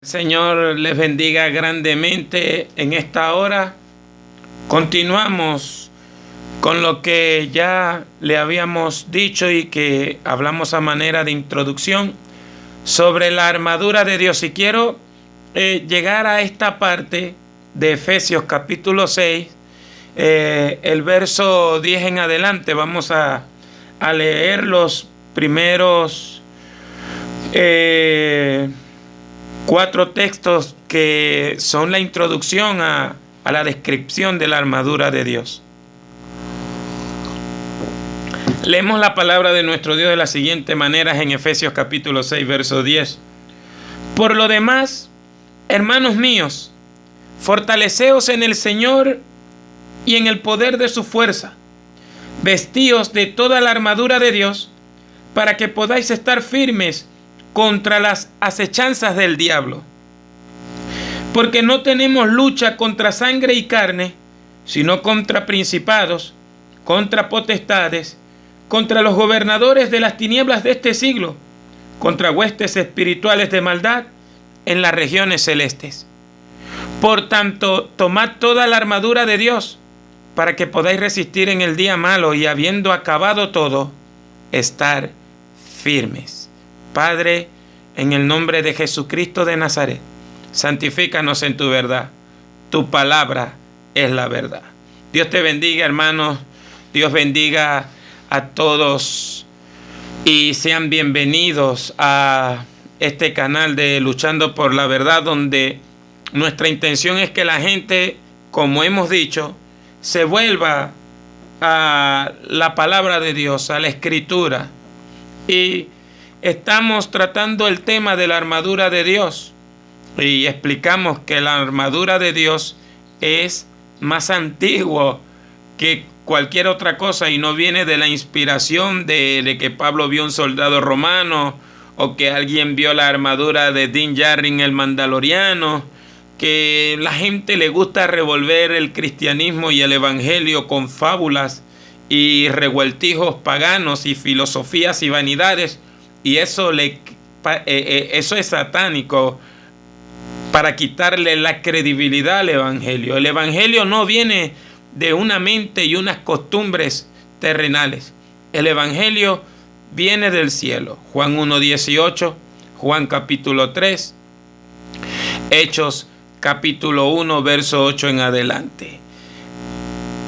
Señor les bendiga grandemente en esta hora. Continuamos con lo que ya le habíamos dicho y que hablamos a manera de introducción sobre la armadura de Dios. Y quiero llegar a esta parte de Efesios capítulo 6, el verso 10 en adelante. Vamos a leer los primeros 4 textos que son la introducción a la descripción de la armadura de Dios. Leemos la palabra de nuestro Dios de las siguientes maneras en Efesios capítulo 6, verso 10. Por lo demás, hermanos míos, fortaleceos en el Señor y en el poder de su fuerza. Vestíos de toda la armadura de Dios para que podáis estar firmes contra las acechanzas del diablo. Porque no tenemos lucha contra sangre y carne, sino contra principados, contra potestades, contra los gobernadores de las tinieblas de este siglo, contra huestes espirituales de maldad en las regiones celestes. Por tanto, tomad toda la armadura de Dios, para que podáis resistir en el día malo y, habiendo acabado todo, estar firmes. Padre, en el nombre de Jesucristo de Nazaret, santifícanos en tu verdad. Tu palabra es la verdad. Dios te bendiga, hermanos. Dios bendiga a todos y sean bienvenidos a este canal de Luchando por la Verdad, donde nuestra intención es que la gente, como hemos dicho, se vuelva a la palabra de Dios, a la Escritura. Y estamos tratando el tema de la armadura de Dios y explicamos que la armadura de Dios es más antigua que cualquier otra cosa y no viene de la inspiración de que Pablo vio un soldado romano o que alguien vio la armadura de Din Djarin el Mandaloriano, que la gente le gusta revolver el cristianismo y el evangelio con fábulas y revueltijos paganos y filosofías y vanidades. Y eso es satánico para quitarle la credibilidad al evangelio. El evangelio no viene de una mente y unas costumbres terrenales. El evangelio viene del cielo. Juan 1:18, Juan capítulo 3, Hechos capítulo 1, verso 8 en adelante.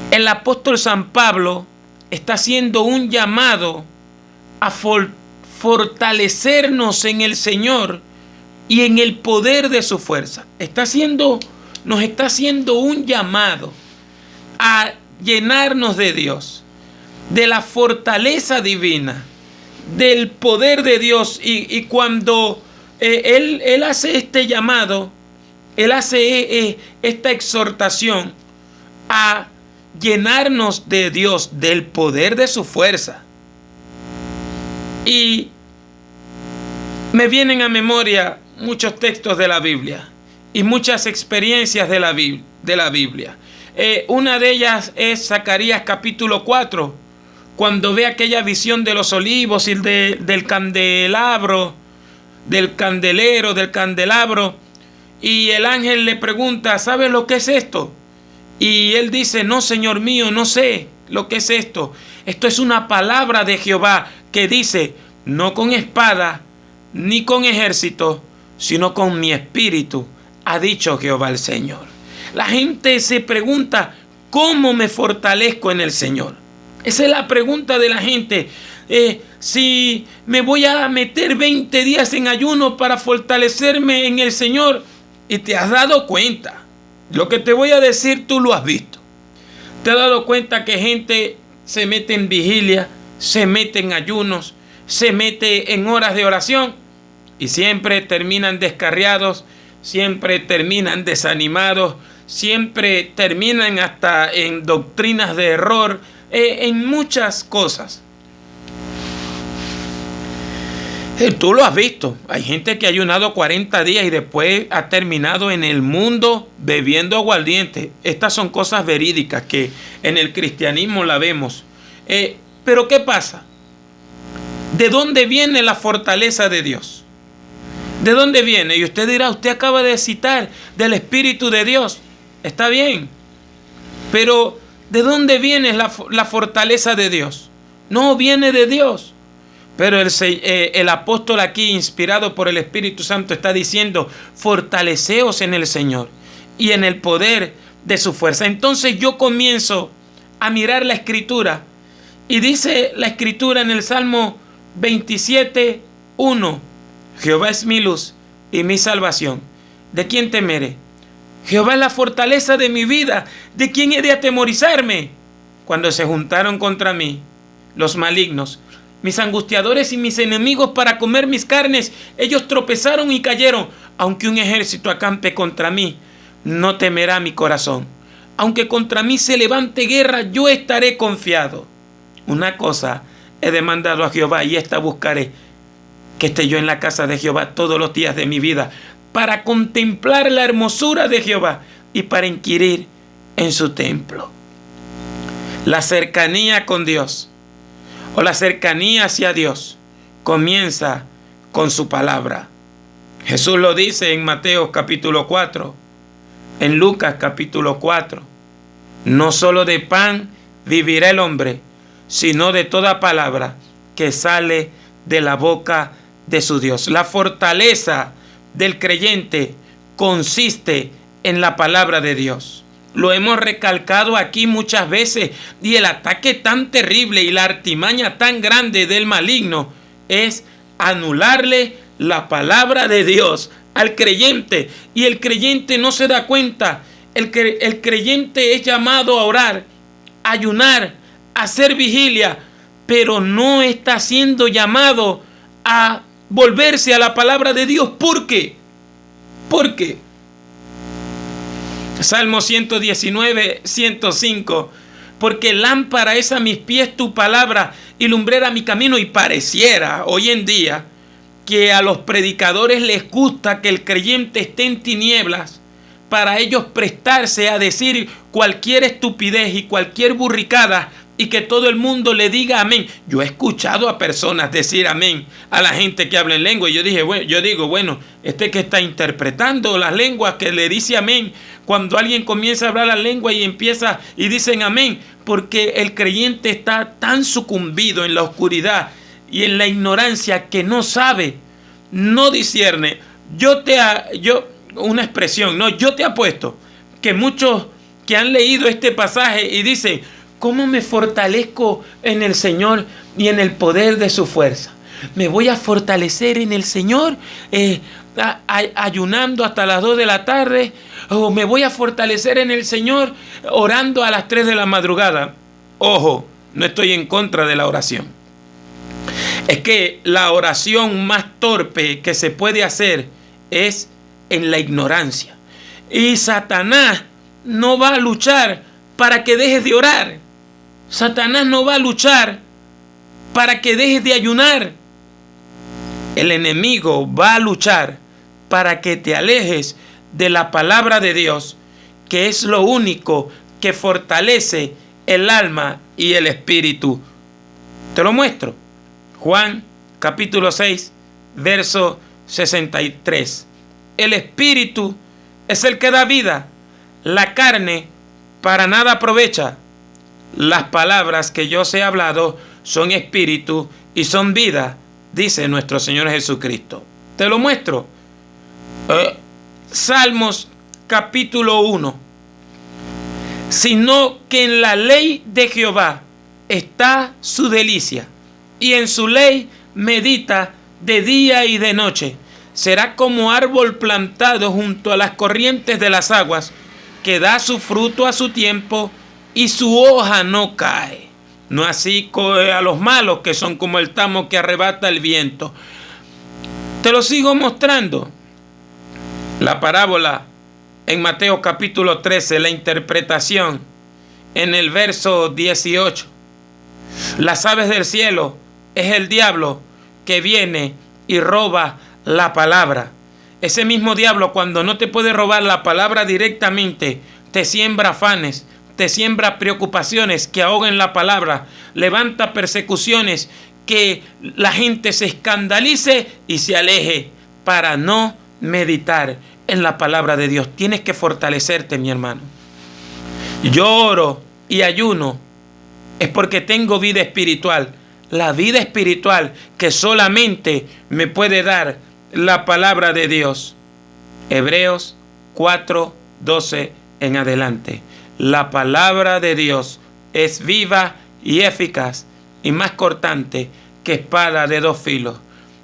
El apóstol San Pablo está haciendo un llamado a fortalecernos en el Señor y en el poder de su fuerza. Nos está haciendo un llamado a llenarnos de Dios, de la fortaleza divina, del poder de Dios. Y cuando Él hace este llamado, Él hace esta exhortación a llenarnos de Dios, del poder de su fuerza. Y me vienen a memoria muchos textos de la Biblia y muchas experiencias de la Biblia. Una de ellas es Zacarías capítulo 4, cuando ve aquella visión de los olivos y del candelabro, del candelabro, y el ángel le pregunta: ¿sabes lo que es esto? Y él dice: no, Señor mío, no sé lo que es esto. Esto es una palabra de Jehová que dice: no con espada ni con ejército, sino con mi espíritu, ha dicho Jehová el Señor. La gente se pregunta: ¿cómo me fortalezco en el Señor? Esa es la pregunta de la gente. Si me voy a meter 20 días en ayuno para fortalecerme en el Señor, y te has dado cuenta, lo que te voy a decir tú lo has visto. Te has dado cuenta que gente se mete en vigilia, se mete en ayunos, se mete en horas de oración y siempre terminan descarriados, siempre terminan desanimados, siempre terminan hasta en doctrinas de error, en muchas cosas. Tú lo has visto. Hay gente que ha ayunado 40 días y después ha terminado en el mundo bebiendo aguardiente. Estas son cosas verídicas que en el cristianismo la vemos. Pero ¿qué pasa? ¿De dónde viene la fortaleza de Dios? ¿De dónde viene? Y usted dirá, usted acaba de citar del Espíritu de Dios. Está bien. Pero ¿de dónde viene la fortaleza de Dios? No, viene de Dios. Pero el apóstol aquí, inspirado por el Espíritu Santo, está diciendo, fortaleceos en el Señor y en el poder de su fuerza. Entonces yo comienzo a mirar la Escritura. Y dice la Escritura en el Salmo 27:1, Jehová es mi luz y mi salvación. ¿De quién temeré? Jehová es la fortaleza de mi vida. ¿De quién he de atemorizarme? Cuando se juntaron contra mí los malignos, mis angustiadores y mis enemigos para comer mis carnes, ellos tropezaron y cayeron. Aunque un ejército acampe contra mí, no temerá mi corazón. Aunque contra mí se levante guerra, yo estaré confiado. Una cosa he demandado a Jehová y esta buscaré, que esté yo en la casa de Jehová todos los días de mi vida, para contemplar la hermosura de Jehová y para inquirir en su templo. La cercanía con Dios, o la cercanía hacia Dios, comienza con su palabra. Jesús lo dice en Mateo capítulo 4, en Lucas capítulo 4. No solo de pan vivirá el hombre, sino de toda palabra que sale de la boca de su Dios. La fortaleza del creyente consiste en la palabra de Dios. Lo hemos recalcado aquí muchas veces, y el ataque tan terrible y la artimaña tan grande del maligno es anularle la palabra de Dios al creyente, y el creyente no se da cuenta. El creyente es llamado a orar, a ayunar, a hacer vigilia, pero no está siendo llamado a volverse a la palabra de Dios. ¿Por qué? Porque Salmo 119, 105, porque lámpara es a mis pies tu palabra y lumbrera mi camino. Y pareciera hoy en día que a los predicadores les gusta que el creyente esté en tinieblas para ellos prestarse a decir cualquier estupidez y cualquier burricada y que todo el mundo le diga amén. Yo he escuchado a personas decir amén a la gente que habla en lengua, y yo digo, bueno, que está interpretando las lenguas, que le dice amén cuando alguien comienza a hablar la lengua y empieza y dicen amén, porque el creyente está tan sucumbido en la oscuridad y en la ignorancia que no sabe, no discierne. Yo te apuesto que muchos que han leído este pasaje y dicen, ¿cómo me fortalezco en el Señor y en el poder de su fuerza? Me voy a fortalecer en el Señor ayunando hasta las 2 de la tarde, o me voy a fortalecer en el Señor orando a las 3 de la madrugada. Ojo, no estoy en contra de la oración. Es que la oración más torpe que se puede hacer es en la ignorancia. Y Satanás no va a luchar para que dejes de orar. Satanás no va a luchar para que dejes de ayunar. El enemigo va a luchar para que te alejes de la palabra de Dios, que es lo único que fortalece el alma y el espíritu. Te lo muestro. Juan capítulo 6, verso 63. El espíritu es el que da vida. La carne para nada aprovecha. Las palabras que yo os he hablado son espíritu y son vida, dice nuestro Señor Jesucristo. Te lo muestro. Salmos capítulo 1. Sino que en la ley de Jehová está su delicia, y en su ley medita de día y de noche. Será como árbol plantado junto a las corrientes de las aguas, que da su fruto a su tiempo y su hoja no cae. No así a los malos, que son como el tamo que arrebata el viento. Te lo sigo mostrando. La parábola en Mateo capítulo 13, la interpretación en el verso 18. Las aves del cielo es el diablo que viene y roba la palabra. Ese mismo diablo, cuando no te puede robar la palabra directamente, te siembra afanes, te siembra preocupaciones que ahogan la palabra, levanta persecuciones, que la gente se escandalice y se aleje para no meditar en la palabra de Dios. Tienes que fortalecerte, mi hermano. Yo oro y ayuno es porque tengo vida espiritual. La vida espiritual que solamente me puede dar la palabra de Dios. Hebreos 4:12 en adelante. La palabra de Dios es viva y eficaz y más cortante que espada de dos filos,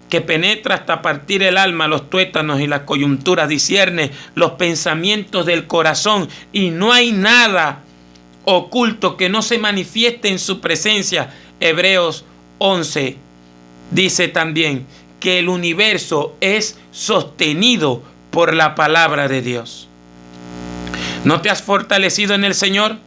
que penetra hasta partir el alma, los tuétanos y las coyunturas, discierne los pensamientos del corazón, y no hay nada oculto que no se manifieste en su presencia. Hebreos 11 dice también que el universo es sostenido por la palabra de Dios. ¿No te has fortalecido en el Señor?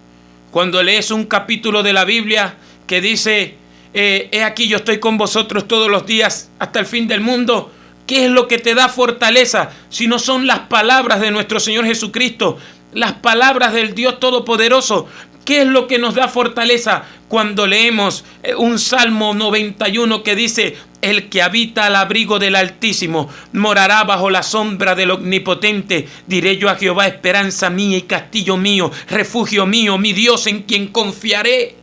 Cuando lees un capítulo de la Biblia que dice, he aquí yo estoy con vosotros todos los días hasta el fin del mundo. ¿Qué es lo que te da fortaleza si no son las palabras de nuestro Señor Jesucristo? Las palabras del Dios Todopoderoso. ¿Qué es lo que nos da fortaleza cuando leemos un Salmo 91 que dice: el que habita al abrigo del Altísimo morará bajo la sombra del Omnipotente? Diré yo a Jehová, esperanza mía y castillo mío, refugio mío, mi Dios en quien confiaré.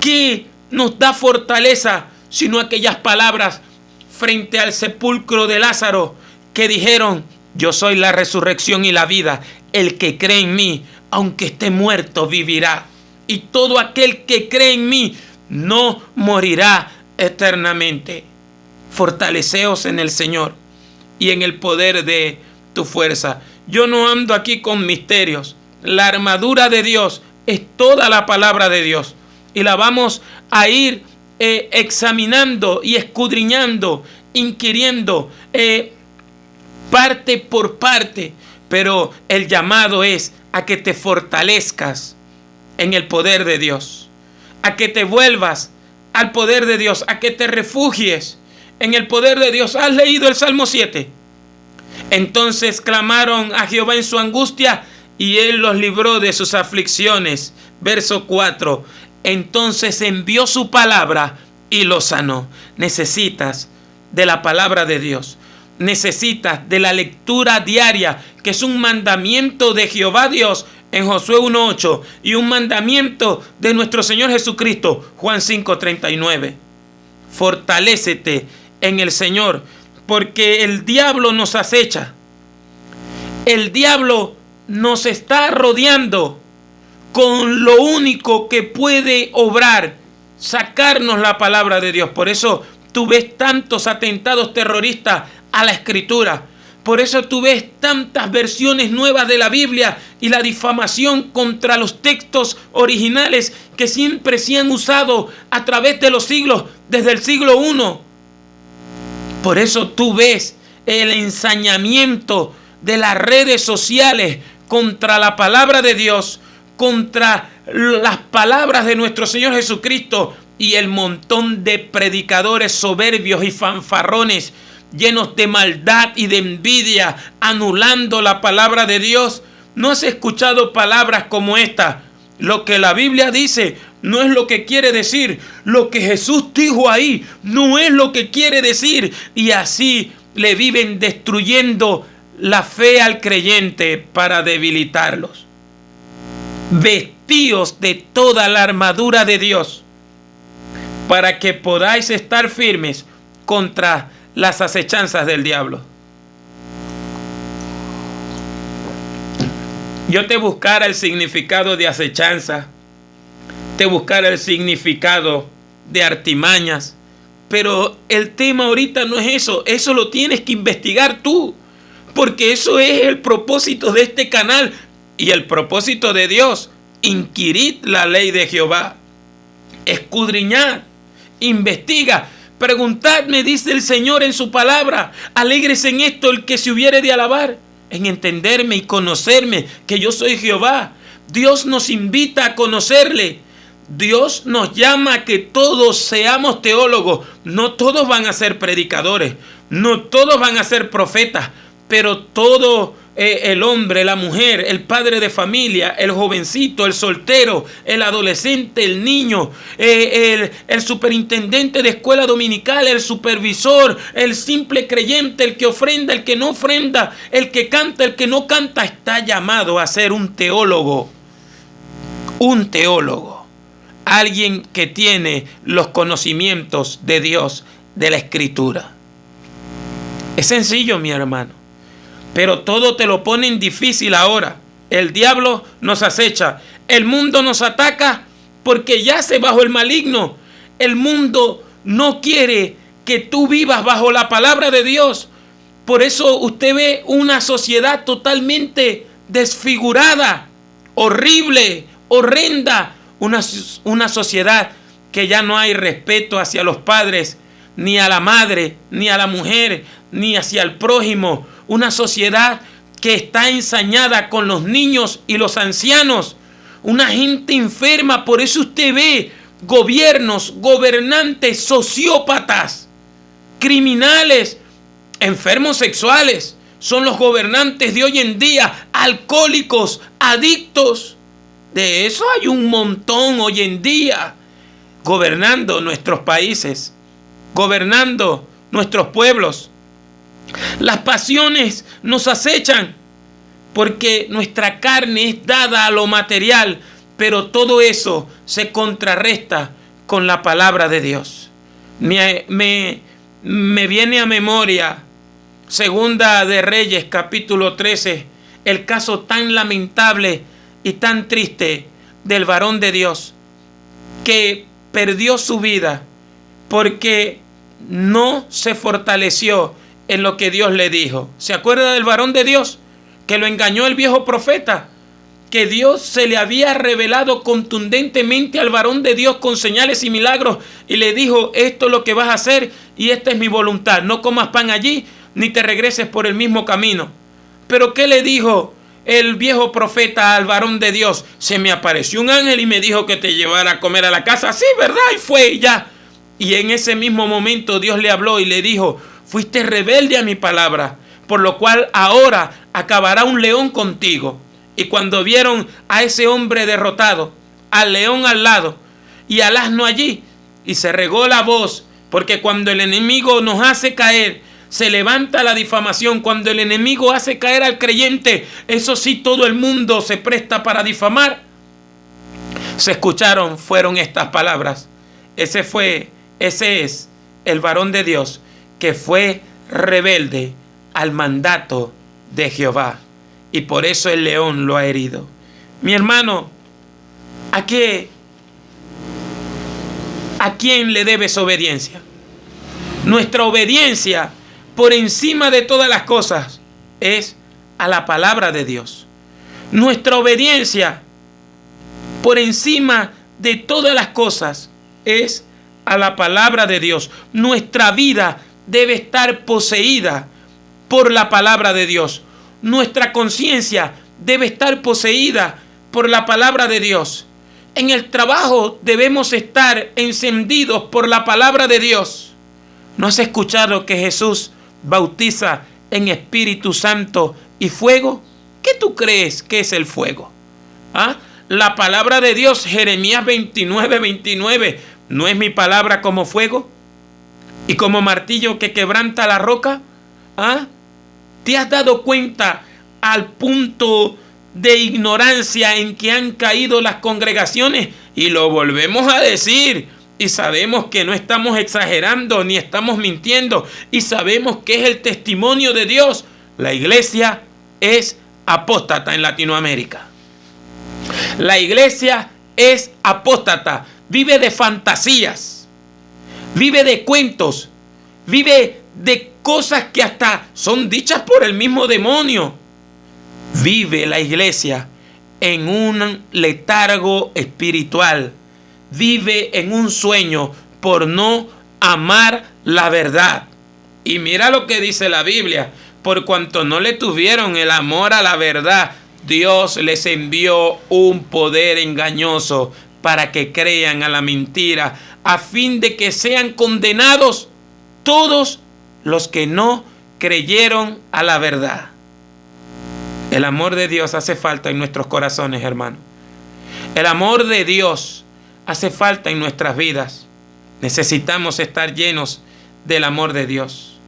¿Qué nos da fortaleza sino aquellas palabras frente al sepulcro de Lázaro que dijeron: yo soy la resurrección y la vida, el que cree en mí, aunque esté muerto, vivirá, y todo aquel que cree en mí no morirá eternamente? Fortaleceos en el Señor y en el poder de tu fuerza. Yo no ando aquí con misterios. La armadura de Dios es toda la palabra de Dios, y la vamos a ir examinando y escudriñando, inquiriendo parte por parte. Pero el llamado es a que te fortalezcas en el poder de Dios, a que te vuelvas al poder de Dios, a que te refugies en el poder de Dios. ¿Has leído el Salmo 7? Entonces clamaron a Jehová en su angustia y Él los libró de sus aflicciones. Verso 4. Entonces envió su palabra y los sanó. Necesitas de la palabra de Dios. Necesitas de la lectura diaria, que es un mandamiento de Jehová Dios en Josué 1:8 y un mandamiento de nuestro Señor Jesucristo, Juan 5:39. Fortalécete en el Señor, porque el diablo nos acecha. El diablo nos está rodeando con lo único que puede obrar, sacarnos la palabra de Dios. Por eso tú ves tantos atentados terroristas a la Escritura. Por eso tú ves tantas versiones nuevas de la Biblia y la difamación contra los textos originales que siempre se han usado a través de los siglos, desde el siglo I. Por eso tú ves el ensañamiento de las redes sociales contra la palabra de Dios, contra las palabras de nuestro Señor Jesucristo, y el montón de predicadores soberbios y fanfarrones llenos de maldad y de envidia, anulando la palabra de Dios. ¿No has escuchado palabras como esta? Lo que la Biblia dice no es lo que quiere decir. Lo que Jesús dijo ahí no es lo que quiere decir. Y así le viven destruyendo la fe al creyente para debilitarlos. Vestíos de toda la armadura de Dios para que podáis estar firmes contra las acechanzas del diablo. Yo te buscara el significado de acechanza, te buscara el significado de artimañas, pero el tema ahorita no es eso. Eso lo tienes que investigar tú, porque eso es el propósito de este canal y el propósito de Dios. Inquirid la ley de Jehová, escudriñad, investiga. Preguntadme, dice el Señor en su palabra. Alégrese en esto el que se hubiere de alabar, en entenderme y conocerme, que yo soy Jehová. Dios nos invita a conocerle. Dios nos llama a que todos seamos teólogos. No todos van a ser predicadores, no todos van a ser profetas. pero todo el hombre, la mujer, el padre de familia, el jovencito, el soltero, el adolescente, el niño, el superintendente de escuela dominical, el supervisor, el simple creyente, el que ofrenda, el que no ofrenda, el que canta, el que no canta, está llamado a ser un teólogo. Un teólogo. Alguien que tiene los conocimientos de Dios, de la Escritura. Es sencillo, mi hermano. Pero todo te lo ponen difícil ahora. El diablo nos acecha. El mundo nos ataca porque yace bajo el maligno. El mundo no quiere que tú vivas bajo la palabra de Dios. Por eso usted ve una sociedad totalmente desfigurada, horrible, horrenda. Una sociedad que ya no hay respeto hacia los padres, ni a la madre, ni a la mujer, ni hacia el prójimo. Una sociedad que está ensañada con los niños y los ancianos. Una gente enferma. Por eso usted ve gobiernos, gobernantes, sociópatas, criminales, enfermos sexuales. Son los gobernantes de hoy en día. Alcohólicos, adictos. De eso hay un montón hoy en día. Gobernando nuestros países. Gobernando nuestros pueblos. Las pasiones nos acechan porque nuestra carne es dada a lo material, pero todo eso se contrarresta con la palabra de Dios. Me viene a memoria Segunda de Reyes, capítulo 13, el caso tan lamentable y tan triste del varón de Dios que perdió su vida porque no se fortaleció en lo que Dios le dijo. ¿Se acuerda del varón de Dios que lo engañó el viejo profeta? Que Dios se le había revelado contundentemente al varón de Dios con señales y milagros y le dijo: esto es lo que vas a hacer y esta es mi voluntad. No comas pan allí ni te regreses por el mismo camino. Pero ¿qué le dijo el viejo profeta al varón de Dios? Se me apareció un ángel y me dijo que te llevara a comer a la casa. Sí, ¿verdad? Y fue y ya. Y en ese mismo momento Dios le habló y le dijo: fuiste rebelde a mi palabra, por lo cual ahora acabará un león contigo. Y cuando vieron a ese hombre derrotado, al león al lado y al asno allí, y se regó la voz, porque cuando el enemigo nos hace caer, se levanta la difamación. Cuando el enemigo hace caer al creyente, eso sí, todo el mundo se presta para difamar. Se escucharon, fueron estas palabras. Ese es el varón de Dios que fue rebelde al mandato de Jehová, y por eso el león lo ha herido. Mi hermano, ¿a quién le debes obediencia? Nuestra obediencia, por encima de todas las cosas, es a la palabra de Dios. Nuestra obediencia, por encima de todas las cosas, es a la palabra de Dios. Nuestra vida debe estar poseída por la palabra de Dios. Nuestra conciencia debe estar poseída por la palabra de Dios. En el trabajo debemos estar encendidos por la palabra de Dios. ¿No has escuchado que Jesús bautiza en Espíritu Santo y fuego? ¿Qué tú crees que es el fuego? La palabra de Dios, Jeremías 29:29, ¿no es mi palabra como fuego y como martillo que quebranta la roca? ¿Te has dado cuenta al punto de ignorancia en que han caído las congregaciones? Y lo volvemos a decir, y sabemos que no estamos exagerando ni estamos mintiendo, y sabemos que es el testimonio de Dios. La iglesia es apóstata en Latinoamérica. La iglesia es apóstata, vive de fantasías, vive de cuentos, vive de cosas que hasta son dichas por el mismo demonio. Vive la iglesia en un letargo espiritual, vive en un sueño por no amar la verdad. Y mira lo que dice la Biblia: por cuanto no le tuvieron el amor a la verdad, Dios les envió un poder engañoso para que crean a la mentira, a fin de que sean condenados todos los que no creyeron a la verdad. El amor de Dios hace falta en nuestros corazones, hermano. El amor de Dios hace falta en nuestras vidas. Necesitamos estar llenos del amor de Dios.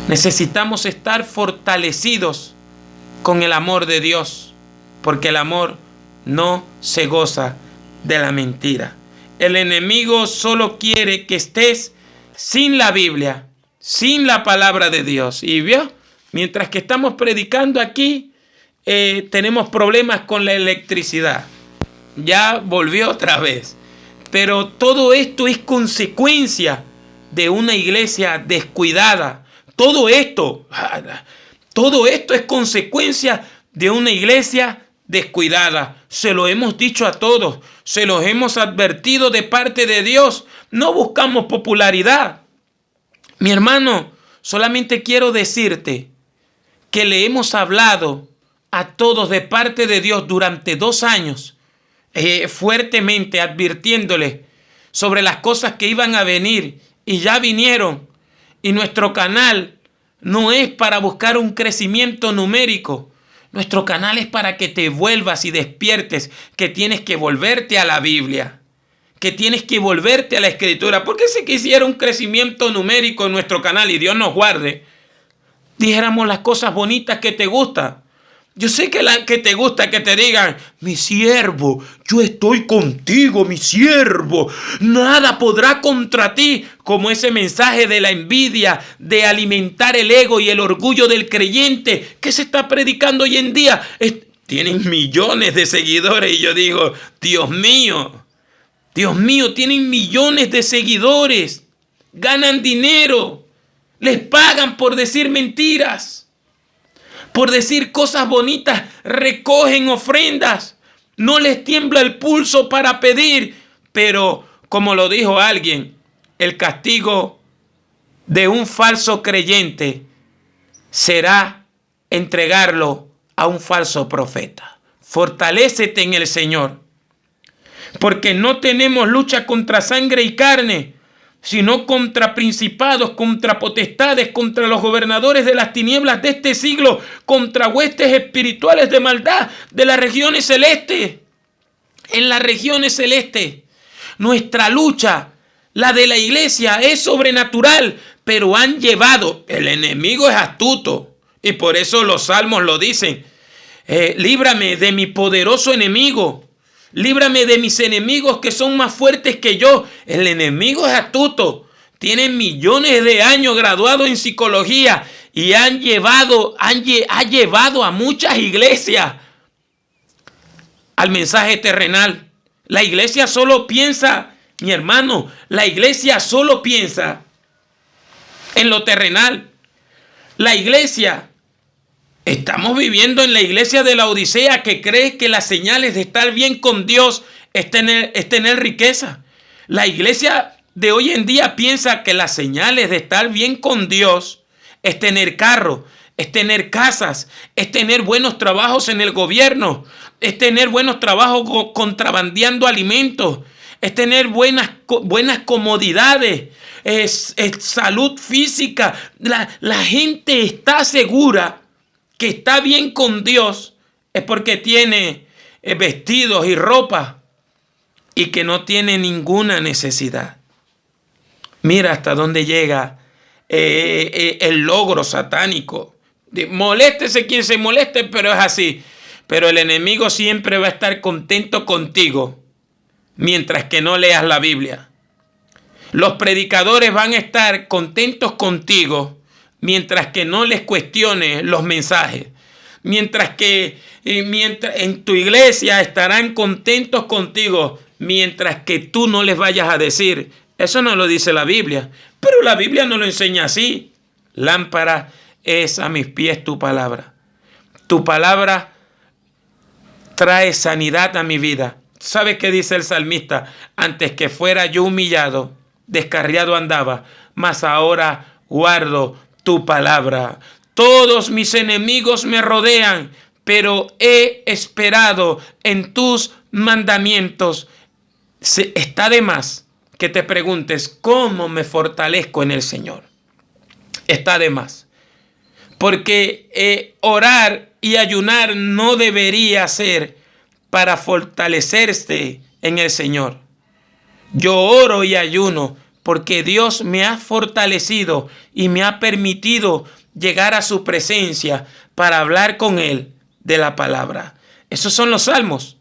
Necesitamos estar fortalecidos con el amor de Dios, porque el amor no se goza de la mentira. El enemigo solo quiere que estés sin la Biblia, sin la palabra de Dios. Y vio, mientras que estamos predicando aquí, tenemos problemas con la electricidad. Ya volvió otra vez. Pero todo esto es consecuencia de una iglesia descuidada. Todo esto es consecuencia de una iglesia descuidada. Se lo hemos dicho a todos, se los hemos advertido de parte de Dios. No buscamos popularidad. Mi hermano, solamente quiero decirte que le hemos hablado a todos de parte de Dios durante 2 años, fuertemente advirtiéndoles sobre las cosas que iban a venir, y ya vinieron. Y nuestro canal no es para buscar un crecimiento numérico. Nuestro canal es para que te vuelvas y despiertes, que tienes que volverte a la Biblia, que tienes que volverte a la Escritura. Porque si quisiera un crecimiento numérico en nuestro canal, y Dios nos guarde, dijéramos las cosas bonitas que te gustan. Yo sé que te gusta que te digan: mi siervo, yo estoy contigo, mi siervo, nada podrá contra ti. Como ese mensaje de la envidia, de alimentar el ego y el orgullo del creyente que se está predicando hoy en día. Tienen millones de seguidores y yo digo: Dios mío, tienen millones de seguidores, ganan dinero, les pagan por decir mentiras. Por decir cosas bonitas, recogen ofrendas. No les tiembla el pulso para pedir. Pero, como lo dijo alguien, el castigo de un falso creyente será entregarlo a un falso profeta. Fortalécete en el Señor, porque no tenemos lucha contra sangre y carne, sino contra principados, contra potestades, contra los gobernadores de las tinieblas de este siglo, contra huestes espirituales de maldad de las regiones celestes. En las regiones celestes, nuestra lucha, la de la iglesia, es sobrenatural, pero han llevado, el enemigo es astuto, y por eso los salmos lo dicen: líbrame de mi poderoso enemigo. Líbrame de mis enemigos que son más fuertes que yo. El enemigo es astuto. Tiene millones de años graduado en psicología y ha llevado a muchas iglesias al mensaje terrenal. La iglesia solo piensa, mi hermano, la iglesia solo piensa en lo terrenal. La iglesia... Estamos viviendo en la iglesia de la Odisea, que cree que las señales de estar bien con Dios es tener riqueza. La iglesia de hoy en día piensa que las señales de estar bien con Dios es tener carro, es tener casas, es tener buenos trabajos en el gobierno, es tener buenos trabajos contrabandeando alimentos, es tener buenas comodidades, es salud física. La gente está segura que está bien con Dios es porque tiene vestidos y ropa y que no tiene ninguna necesidad. Mira hasta dónde llega el logro satánico. Moléstese quien se moleste, pero es así. Pero el enemigo siempre va a estar contento contigo mientras que no leas la Biblia. Los predicadores van a estar contentos contigo mientras que no les cuestiones los mensajes. Mientras en tu iglesia estarán contentos contigo, mientras que tú no les vayas a decir: eso no lo dice la Biblia. Pero la Biblia no lo enseña así. Lámpara es a mis pies tu palabra. Tu palabra trae sanidad a mi vida. ¿Sabes qué dice el salmista? Antes que fuera yo humillado, descarriado andaba, mas ahora guardo tu palabra. Todos mis enemigos me rodean, pero he esperado en tus mandamientos. Está de más que te preguntes: ¿cómo me fortalezco en el Señor? Está de más. Porque orar y ayunar no debería ser para fortalecerse en el Señor. Yo oro y ayuno porque Dios me ha fortalecido y me ha permitido llegar a su presencia para hablar con Él de la palabra. Esos son los salmos,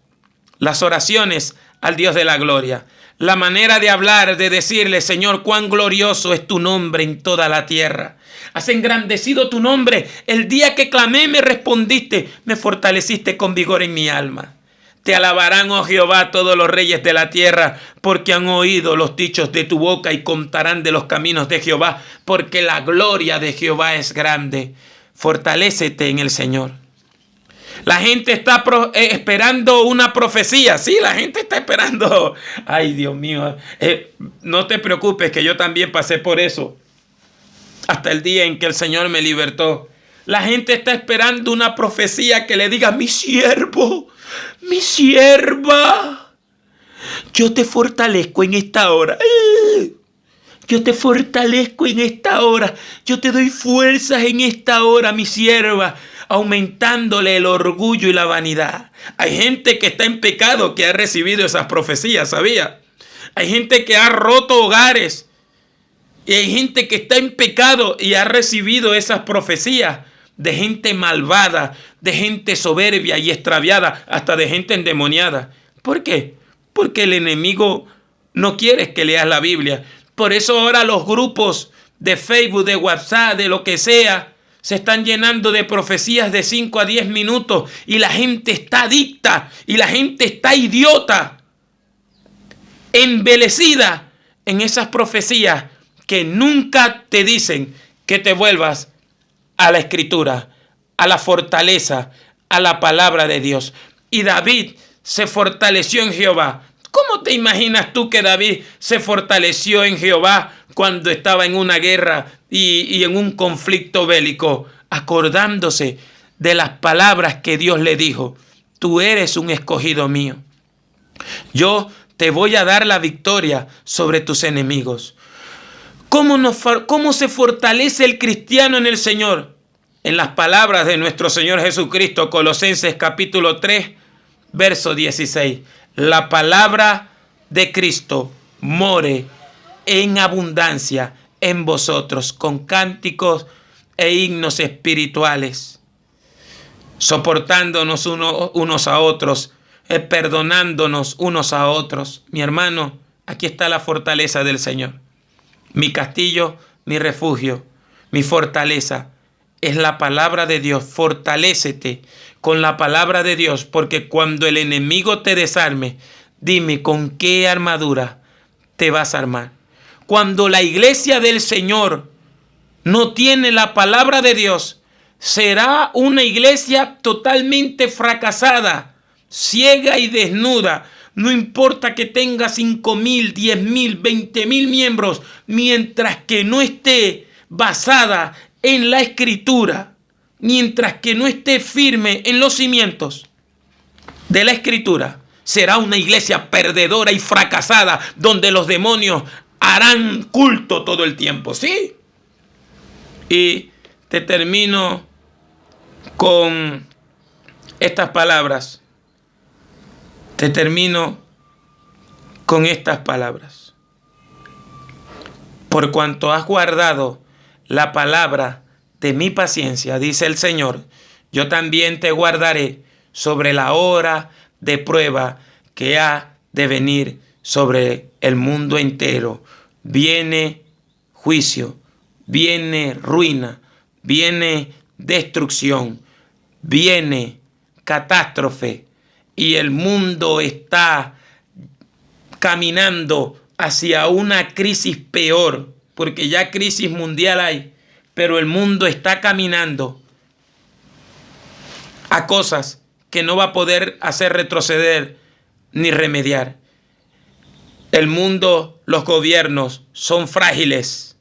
las oraciones al Dios de la gloria. La manera de hablar, de decirle: Señor, cuán glorioso es tu nombre en toda la tierra. Has engrandecido tu nombre. El día que clamé me respondiste, me fortaleciste con vigor en mi alma. Te alabarán, oh Jehová, todos los reyes de la tierra, porque han oído los dichos de tu boca y contarán de los caminos de Jehová, porque la gloria de Jehová es grande. Fortalécete en el Señor. La gente está esperando una profecía. Sí, la gente está esperando. Ay, Dios mío. No te preocupes, que yo también pasé por eso. Hasta el día en que el Señor me libertó. La gente está esperando una profecía que le diga: mi siervo, mi sierva, yo te fortalezco en esta hora. Yo te fortalezco en esta hora. Yo te doy fuerzas en esta hora, mi sierva, aumentándole el orgullo y la vanidad. Hay gente que está en pecado que ha recibido esas profecías, ¿sabía? Hay gente que ha roto hogares. Y hay gente que está en pecado y ha recibido esas profecías de gente malvada, de gente soberbia y extraviada, hasta de gente endemoniada. ¿Por qué? Porque el enemigo no quiere que leas la Biblia. Por eso ahora los grupos de Facebook, de WhatsApp, de lo que sea, se están llenando de profecías de 5 a 10 minutos y la gente está adicta y la gente está idiota, embelecida en esas profecías que nunca te dicen que te vuelvas a la Escritura, a la fortaleza, a la palabra de Dios. Y David se fortaleció en Jehová. ¿Cómo te imaginas tú que David se fortaleció en Jehová cuando estaba en una guerra y en un conflicto bélico? Acordándose de las palabras que Dios le dijo: tú eres un escogido mío. Yo te voy a dar la victoria sobre tus enemigos. ¿Cómo se fortalece el cristiano en el Señor? En las palabras de nuestro Señor Jesucristo, Colosenses capítulo 3, verso 16. La palabra de Cristo more en abundancia en vosotros, con cánticos e himnos espirituales, soportándonos unos a otros, perdonándonos unos a otros. Mi hermano, aquí está la fortaleza del Señor. Mi castillo, mi refugio, mi fortaleza es la palabra de Dios. Fortalécete con la palabra de Dios, porque cuando el enemigo te desarme, dime con qué armadura te vas a armar. Cuando la iglesia del Señor no tiene la palabra de Dios, será una iglesia totalmente fracasada, ciega y desnuda. No importa que tenga 5,000, 10,000, 20,000 miembros, mientras que no esté basada en la Escritura, mientras que no esté firme en los cimientos de la Escritura, será una iglesia perdedora y fracasada, donde los demonios harán culto todo el tiempo, ¿sí? Y te termino con estas palabras. Te termino con estas palabras. Por cuanto has guardado la palabra de mi paciencia, dice el Señor, yo también te guardaré sobre la hora de prueba que ha de venir sobre el mundo entero. Viene juicio, viene ruina, viene destrucción, viene catástrofe. Y el mundo está caminando hacia una crisis peor, porque ya crisis mundial hay, pero el mundo está caminando a cosas que no va a poder hacer retroceder ni remediar. El mundo, los gobiernos son frágiles,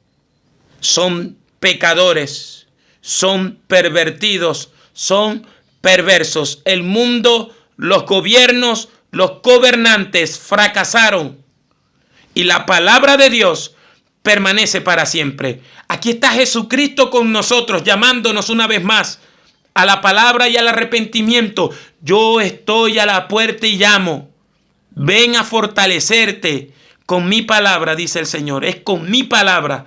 son pecadores, son pervertidos, son perversos. El mundo, los gobiernos, los gobernantes fracasaron. Y la palabra de Dios permanece para siempre. Aquí está Jesucristo con nosotros, llamándonos una vez más a la palabra y al arrepentimiento. Yo estoy a la puerta y llamo. Ven a fortalecerte con mi palabra, dice el Señor. Es con mi palabra.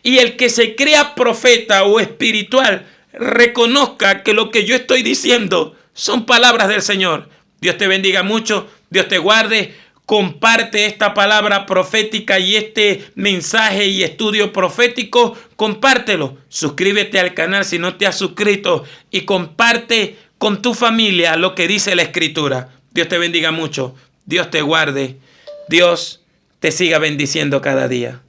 Y el que se crea profeta o espiritual, reconozca que lo que yo estoy diciendo son palabras del Señor. Dios te bendiga mucho. Dios te guarde. Comparte esta palabra profética y este mensaje y estudio profético. Compártelo. Suscríbete al canal si no te has suscrito y comparte con tu familia lo que dice la Escritura. Dios te bendiga mucho. Dios te guarde. Dios te siga bendiciendo cada día.